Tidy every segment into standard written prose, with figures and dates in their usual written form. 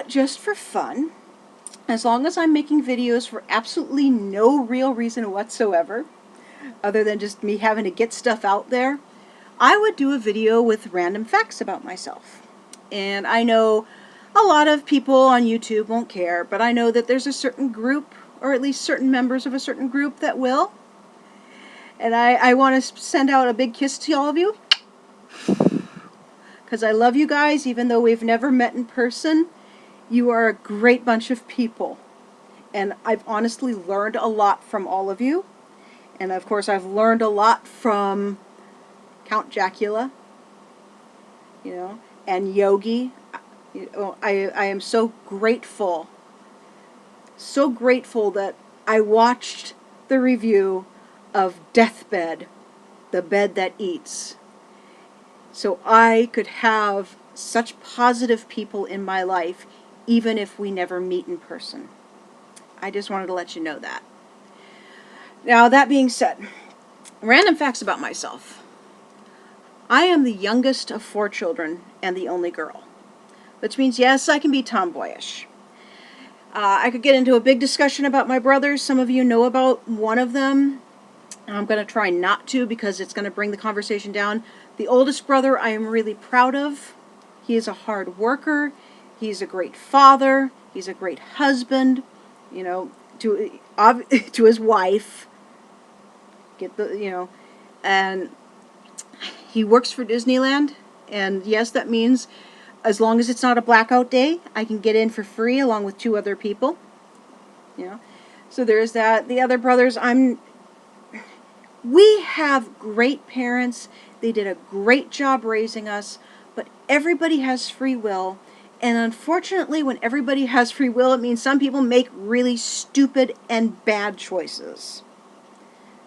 thought, just for fun, as long as I'm making videos for absolutely no real reason whatsoever, other than just me having to get stuff out there, I would do a video with random facts about myself. And I know a lot of people on YouTube won't care, but I know that there's a certain group, or at least certain members of a certain group, that will. And I want to send out a big kiss to all of you, because I love you guys, even though we've never met in person. You are a great bunch of people. And I've honestly learned a lot from all of you. And of course, I've learned a lot from Count Jacula, and Yogi. I am so grateful that I watched the review of Deathbed, the Bed That Eats, so I could have such positive people in my life, even if we never meet in person. I just wanted to let you know that. Now, that being said, random facts about myself. I am the youngest of 4 children and the only girl, which means, yes, I can be tomboyish. I could get into a big discussion about my brothers. Some of you know about one of them. I'm going to try not to, because it's going to bring the conversation down. The oldest brother I am really proud of. He is a hard worker. He's a great father. He's a great husband, to his wife. And he works for Disneyland. And yes, that means as long as it's not a blackout day, I can get in for free along with 2 other people. So there's that. The other brothers, we have great parents. They did a great job raising us, but everybody has free will. And unfortunately, when everybody has free will, it means some people make really stupid and bad choices.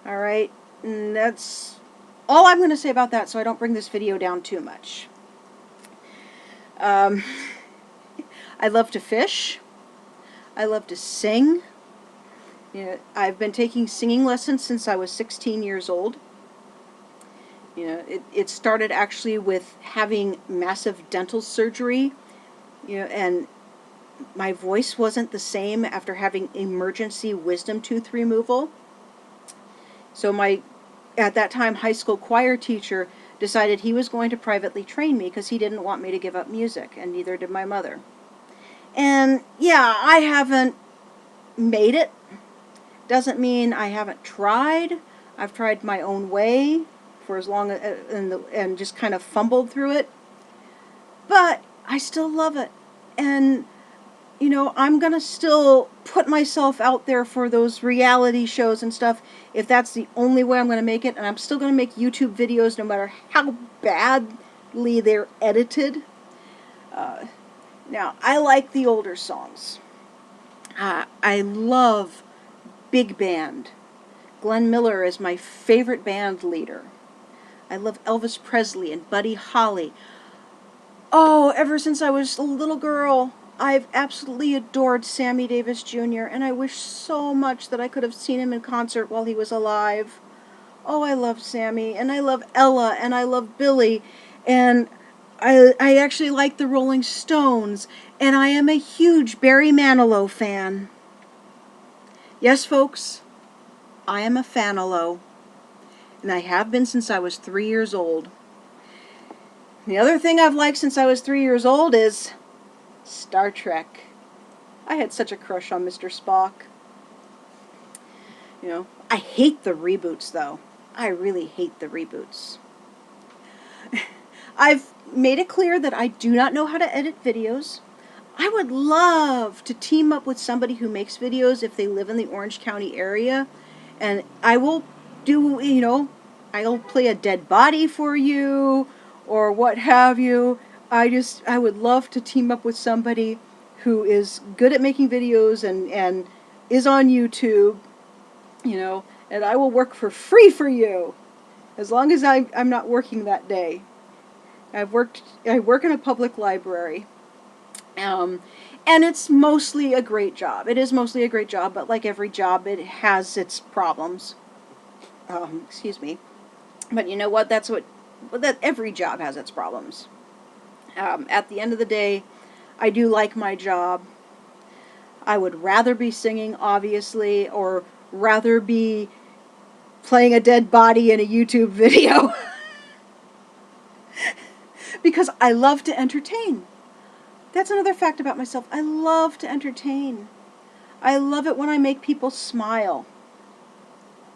All right? And that's all I'm going to say about that, so I don't bring this video down too much. I love to fish. I love to sing. I've been taking singing lessons since I was 16 years old. It started actually with having massive dental surgery, and my voice wasn't the same after having emergency wisdom tooth removal. So my, at that time, high school choir teacher decided he was going to privately train me because he didn't want me to give up music, and neither did my mother. And yeah, I haven't made it. Doesn't mean I haven't tried. I've tried my own way for as long and just kind of fumbled through it. But I still love it. And I'm going to still put myself out there for those reality shows and stuff if that's the only way I'm going to make it. And I'm still going to make YouTube videos no matter how badly they're edited. Now, I like the older songs. I love big band. Glenn Miller is my favorite band leader. I love Elvis Presley and Buddy Holly. Oh, ever since I was a little girl, I've absolutely adored Sammy Davis Jr., and I wish so much that I could have seen him in concert while he was alive. Oh, I love Sammy, and I love Ella, and I love Billy, and I actually like the Rolling Stones, and I am a huge Barry Manilow fan. Yes, folks, I am a fanalo, and I have been since I was 3 years old. The other thing I've liked since I was 3 years old is Star Trek. I had such a crush on Mr. Spock. I hate the reboots, though. I really hate the reboots. I've made it clear that I do not know how to edit videos. I would love to team up with somebody who makes videos if they live in the Orange County area. And I will do, I'll play a dead body for you or what have you. I would love to team up with somebody who is good at making videos and is on YouTube, and I will work for free for you as long as I'm not working that day. I work in a public library. And it's mostly a great job. It is mostly a great job, but like every job, it has its problems. Excuse me. But you know what? That every job has its problems. At the end of the day, I do like my job. I would rather be singing, obviously, or rather be playing a dead body in a YouTube video. Because I love to entertain. That's another fact about myself. I love to entertain. I love it when I make people smile.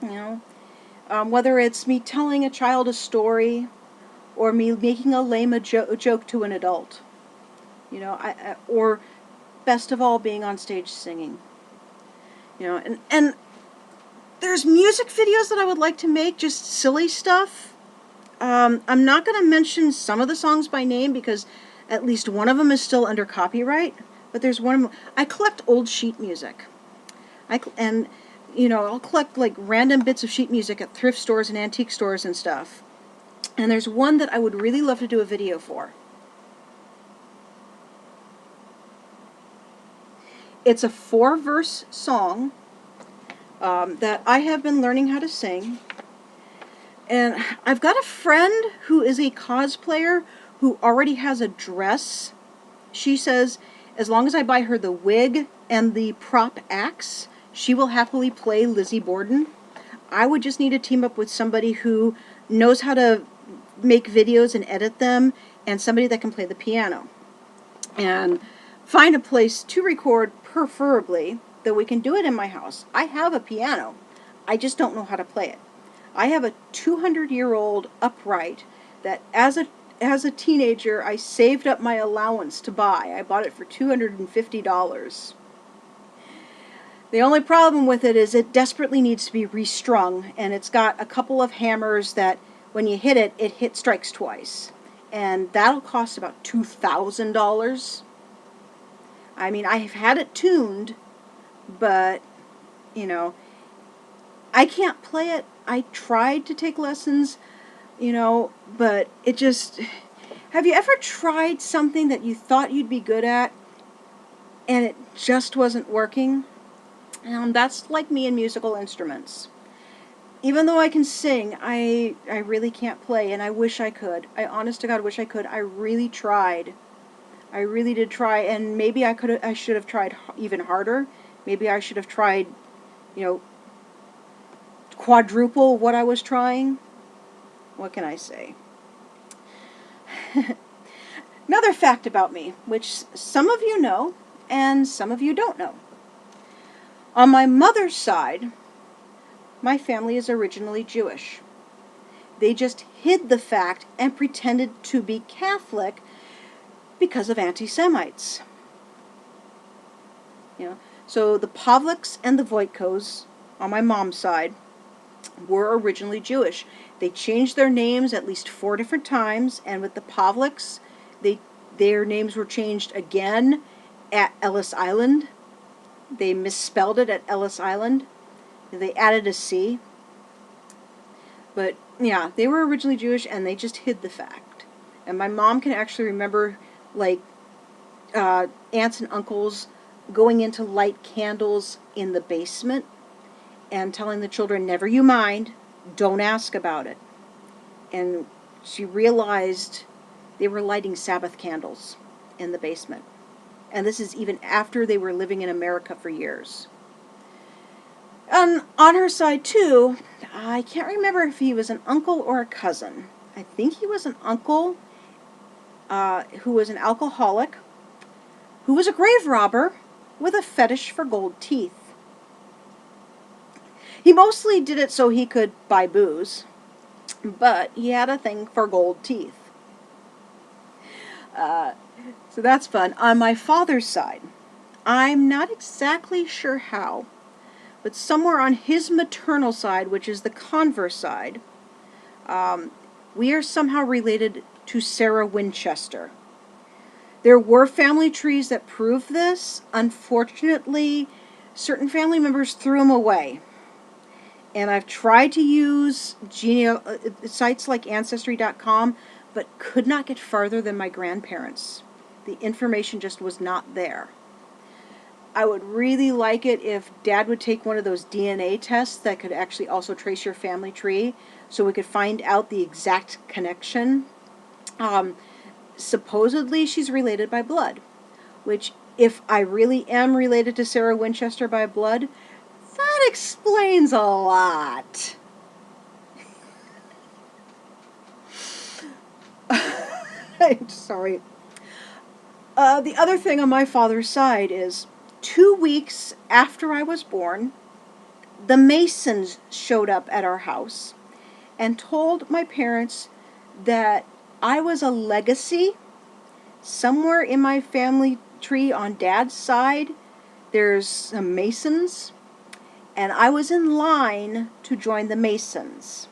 You know, whether it's me telling a child a story or me making a lame joke to an adult. You know, or best of all, being on stage singing. You know, and there's music videos that I would like to make, just silly stuff. I'm not going to mention some of the songs by name because at least one of them is still under copyright. But there's one of them. I collect old sheet music. And, you know, I'll collect like random bits of sheet music at thrift stores and antique stores and stuff. And there's one that I would really love to do a video for. It's a 4-verse song that I have been learning how to sing. And I've got a friend who is a cosplayer who already has a dress. She says as long as I buy her the wig and the prop axe, she will happily play Lizzie Borden. I would just need to team up with somebody who knows how to make videos and edit them, and somebody that can play the piano. And find a place to record, preferably, that we can do it in my house. I have a piano. I just don't know how to play it. I have a 200-year-old upright that as a teenager I saved up my allowance to buy. I bought it for $250. The only problem with it is it desperately needs to be restrung, and it's got a couple of hammers that when you hit it, it strikes twice. And that'll cost about $2,000. I mean, I have had it tuned, but, you know, I can't play it. I tried to take lessons, you know, but it just... Have you ever tried something that you thought you'd be good at, and it just wasn't working? That's like me in musical instruments. Even though I can sing, I really can't play, and I wish I could. I honest to God wish I could. I really tried. I really did try, and maybe I should have tried even harder. Maybe I should have tried, you know, quadruple what I was trying. What can I say? Another fact about me, which some of you know, and some of you don't know. On my mother's side, my family is originally Jewish. They just hid the fact and pretended to be Catholic because of anti-Semites. You know, so the Pavliks and the Voitkos on my mom's side were originally Jewish. They changed their names at least 4 different times, and with the Pavliks, their names were changed again at Ellis Island. They misspelled it at Ellis Island. They added a C. But, yeah, they were originally Jewish, and they just hid the fact. And my mom can actually remember, like, aunts and uncles going in to light candles in the basement and telling the children, never you mind, don't ask about it. And she realized they were lighting Sabbath candles in the basement. And this is even after they were living in America for years. And on her side, too, I can't remember if he was an uncle or a cousin. I think he was an uncle who was an alcoholic, who was a grave robber with a fetish for gold teeth. He mostly did it so he could buy booze, but he had a thing for gold teeth. So that's fun. On my father's side, I'm not exactly sure how, but somewhere on his maternal side, which is the converse side, we are somehow related to Sarah Winchester. There were family trees that proved this. Unfortunately, certain family members threw them away. And I've tried to use sites like Ancestry.com, but could not get farther than my grandparents. The information just was not there. I would really like it if Dad would take one of those DNA tests that could actually also trace your family tree, so we could find out the exact connection. Supposedly she's related by blood. which, if I really am related to Sarah Winchester by blood, that explains a lot. I'm sorry. The other thing on my father's side is 2 weeks after I was born, the Masons showed up at our house and told my parents that I was a legacy. Somewhere in my family tree on Dad's side, there's some Masons, and I was in line to join the Masons.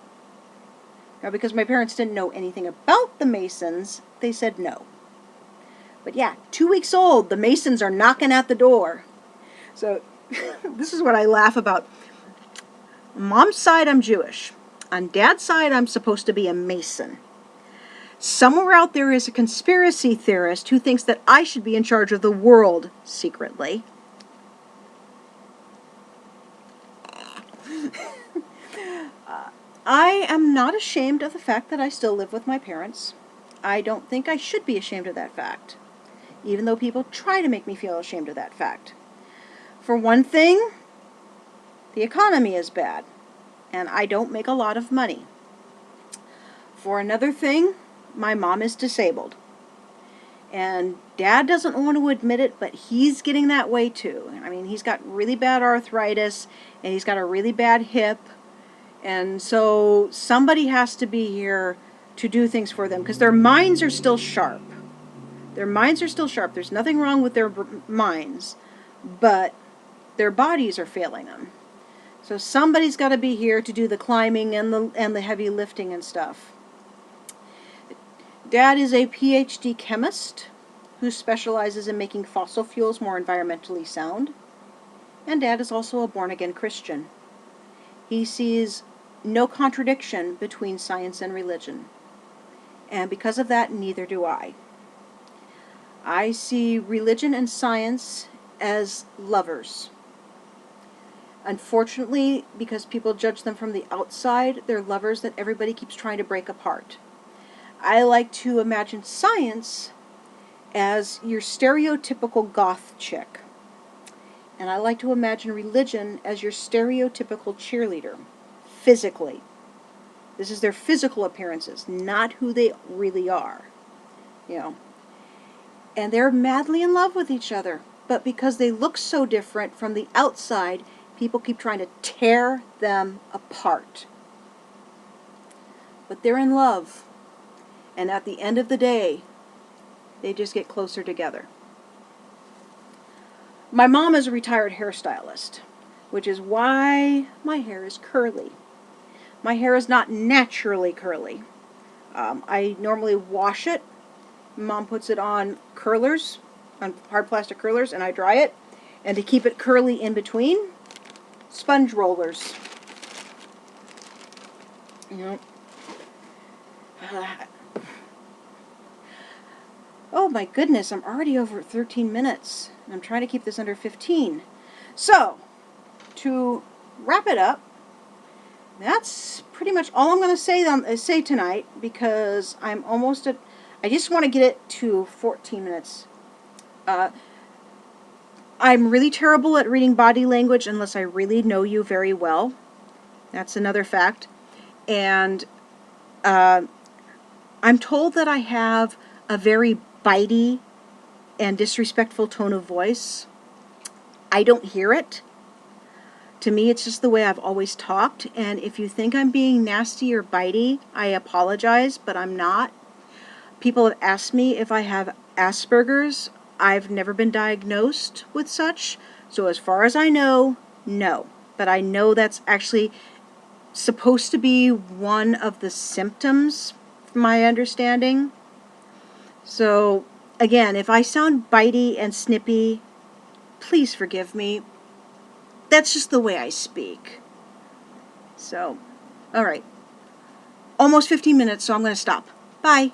Now, because my parents didn't know anything about the Masons, they said no. But yeah, 2 weeks old, the Masons are knocking at the door. So this is what I laugh about. On Mom's side, I'm Jewish. On Dad's side, I'm supposed to be a Mason. Somewhere out there is a conspiracy theorist who thinks that I should be in charge of the world secretly. I am not ashamed of the fact that I still live with my parents. I don't think I should be ashamed of that fact, even though people try to make me feel ashamed of that fact. For one thing, the economy is bad, and I don't make a lot of money. For another thing, my mom is disabled. And Dad doesn't want to admit it, but he's getting that way too. I mean, he's got really bad arthritis, and he's got a really bad hip. And so somebody has to be here to do things for them, because their minds are still sharp. Their minds are still sharp. There's nothing wrong with their minds, but their bodies are failing them. So somebody's got to be here to do the climbing and the heavy lifting and stuff. Dad is a PhD chemist who specializes in making fossil fuels more environmentally sound. And Dad is also a born-again Christian. He sees no contradiction between science and religion. And because of that, neither do I. I see religion and science as lovers. Unfortunately, because people judge them from the outside, they're lovers that everybody keeps trying to break apart. I like to imagine science as your stereotypical goth chick. And I like to imagine religion as your stereotypical cheerleader, physically. This is their physical appearances, not who they really are. You know. And they're madly in love with each other. But because they look so different from the outside, people keep trying to tear them apart. But they're in love. And at the end of the day, they just get closer together. My mom is a retired hairstylist, which is why my hair is curly. My hair is not naturally curly. I normally wash it. Mom puts it on curlers, on hard plastic curlers, and I dry it. And to keep it curly in between, sponge rollers. You know. Oh my goodness, I'm already over 13 minutes. I'm trying to keep this under 15. So, to wrap it up, that's pretty much all I'm going to say tonight, because I'm almost at, I just want to get it to 14 minutes. I'm really terrible at reading body language unless I really know you very well. That's another fact. And I'm told that I have a very bitey and disrespectful tone of voice. I don't hear it. To me, it's just the way I've always talked. And if you think I'm being nasty or bitey, I apologize, but I'm not. People have asked me if I have Asperger's. I've never been diagnosed with such. So as far as I know, no. But I know that's actually supposed to be one of the symptoms, from my understanding. So, again, if I sound bitey and snippy, please forgive me. That's just the way I speak. So, alright. Almost 15 minutes, so I'm going to stop. Bye.